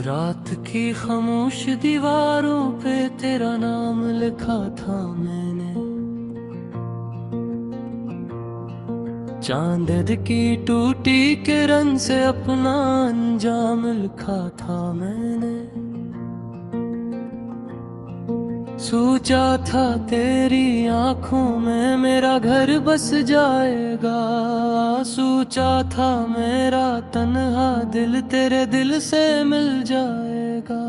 रात की खामोश दीवारों पे तेरा नाम लिखा था मैंने। चांद की टूटी किरण से अपना अंजाम लिखा था मैंने। सोचा था तेरी आंखों में मेरा घर बस जाएगा। सोचा था मेरा तन्हा दिल तेरे दिल से मिल जाएगा।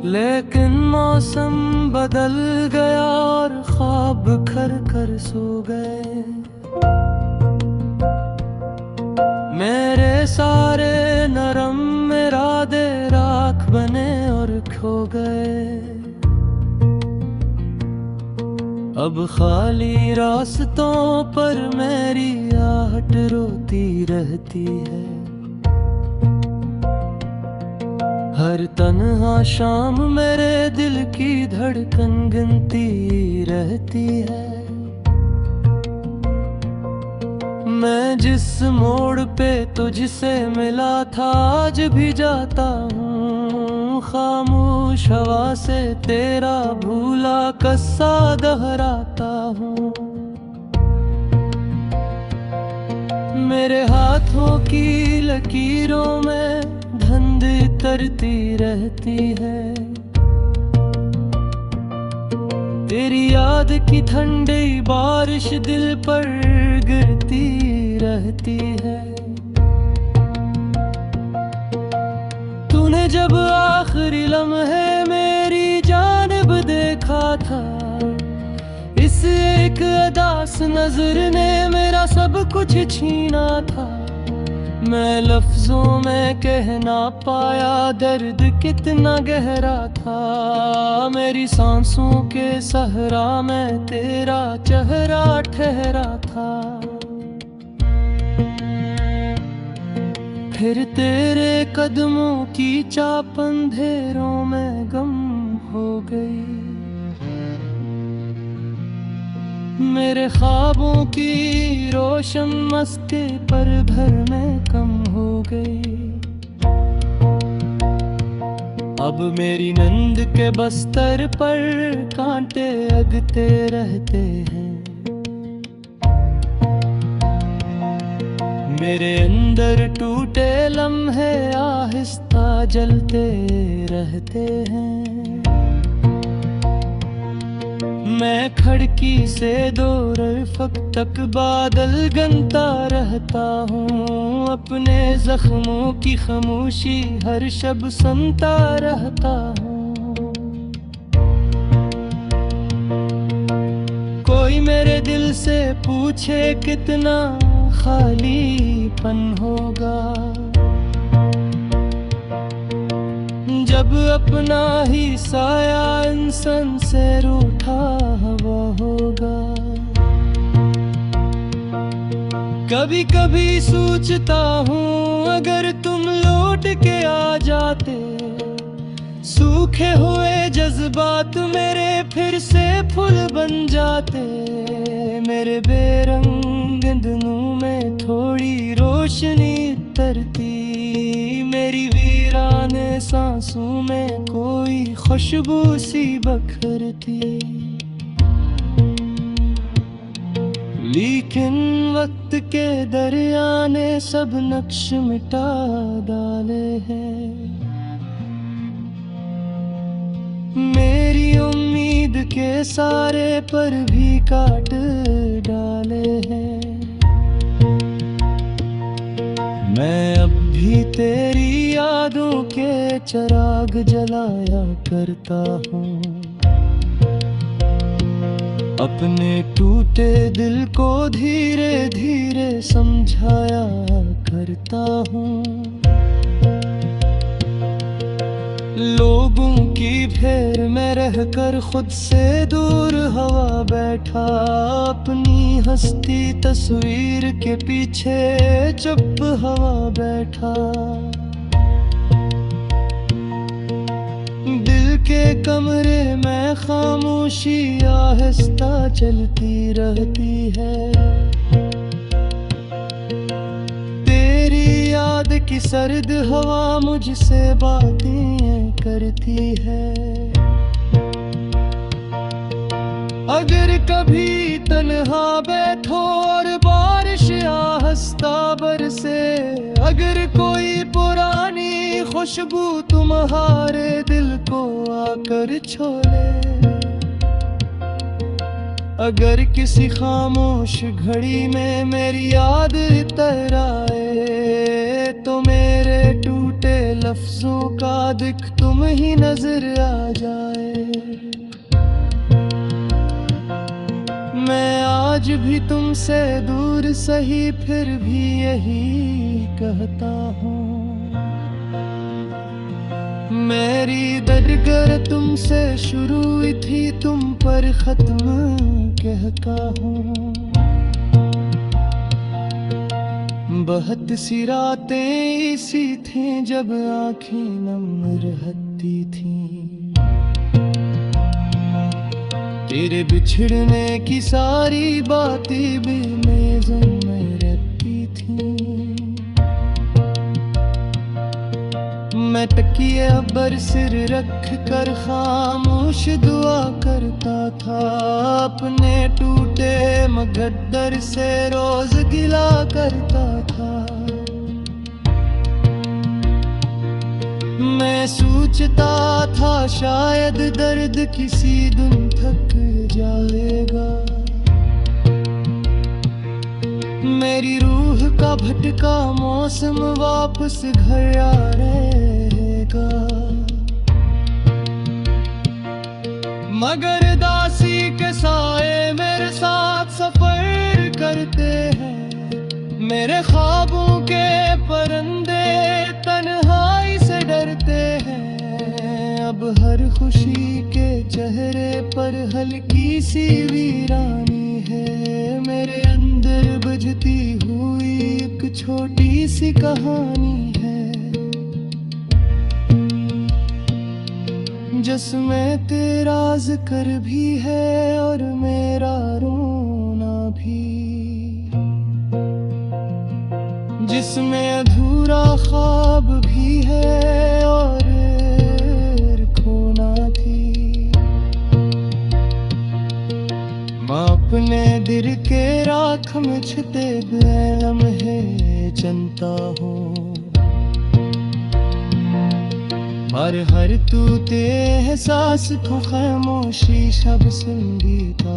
लेकिन मौसम बदल गया और ख्वाब खर कर सो गए। मेरे सारे नरम इरादे राख बने और खो गए। अब खाली रास्तों पर मेरी आहट रोती रहती है। हर तन्हा शाम मेरे दिल की धड़कन गिनती रहती है। मैं जिस मोड़ पे तुझसे मिला था आज भी जाता हूँ। खामोश हवा से तेरा भूला किस्सा दोहराता हूँ। मेरे हाथों की लकीरों में धुंध करती रहती है। तेरी याद की ठंडी बारिश दिल पर गिरती रहती है। तूने जब आखिरी लम्हे मेरी जानिब देखा था, इस एक अदास नजर ने मेरा सब कुछ छीना था। मैं लफ्जों में कह ना पाया दर्द कितना गहरा था। मेरी सांसों के सहरा में तेरा चेहरा ठहरा था। फिर तेरे कदमों की चाप अंधेरों में गम हो गई। मेरे ख्वाबों की रोशन मस्ती पर घर में कम हो गई। अब मेरी नींद के बस्तर पर कांटे अगते रहते हैं। मेरे अंदर टूटे लम्हे आहिस्ता जलते रहते हैं। मैं खिड़की से दूर फक तक बादल गनता रहता हूँ। अपने जख्मों की खामोशी हर शब सुनता रहता हूँ। कोई मेरे दिल से पूछे कितना खालीपन होगा, जब अपना ही साया इंसान से रूठा हुआ होगा। कभी कभी सोचता हूँ अगर तुम लौट के आ जाते, सूखे हुए जज्बात मेरे फिर से फूल बन जाते। मेरे बेरंग दिनों में थोड़ी रोशनी उतरती। मेरी वीराने सांसों में कोई खुशबू सी बखरती। लेकिन वक्त के दरिया ने सब नक्श मिटा डाले हैं। मेरी उम्मीद के सारे पर भी काट डाले हैं। मैं अब भी तेरी यादों के चिराग जलाया करता हूँ। अपने टूटे दिल को धीरे धीरे समझाया करता हूँ। लोगों की फेर में रहकर खुद से दूर हवा बैठा। अपनी हस्ती तस्वीर के पीछे चुप हवा बैठा। दिल के कमरे में खामोशी आहिस्ता चलती रहती है। तेरी याद कि सर्द हवा मुझसे बातें करती है। अगर कभी तन्हा बैठो और बारिश या हंसता बरसे, अगर कोई पुरानी खुशबू तुम्हारे दिल को आकर छोड़े, अगर किसी खामोश घड़ी में मेरी याद तराए, तो मेरे टूटे लफ्जों का दिख तुम ही नजर आ जाए। मैं आज भी तुमसे दूर सही फिर भी यही कहता हूँ, मेरी दरगर तुमसे शुरू हुई थी तुम पर खत्म कहता हूँ। बहुत सी रातें ऐसी थीं जब आंखें नम रहती थीं, तेरे बिछड़ने की सारी बातें बेमेज़न में रहती थीं। मैं तकिए पर सिर रख कर खामोश दुआ करता था, अपने टूटे मुकद्दर से रोज गिला करता था। मैं सोचता था शायद दर्द किसी दिन थक जाएगा, मेरी रूह का भटका मौसम वापस घर आ रहेगा। मगर दासी के साए मेरे साथ सफर करते हैं, मेरे ख्वाबों के परिंदे तन्हाई से डरते हैं। अब हर खुशी के चेहरे पर हल्की सी वीरानी है, मेरे अंदर बुझती हुई एक छोटी सी कहानी है, जिसमें तेरा जिक्र भी है और मेरा रोना भी, जिसमें अधूरा ख्वाब भी है और खोना भी। मैं अपने दिल के राख मुझते लम्हे जनता हूँ, हर तू ते एहसास को खामोशी शब संगीता।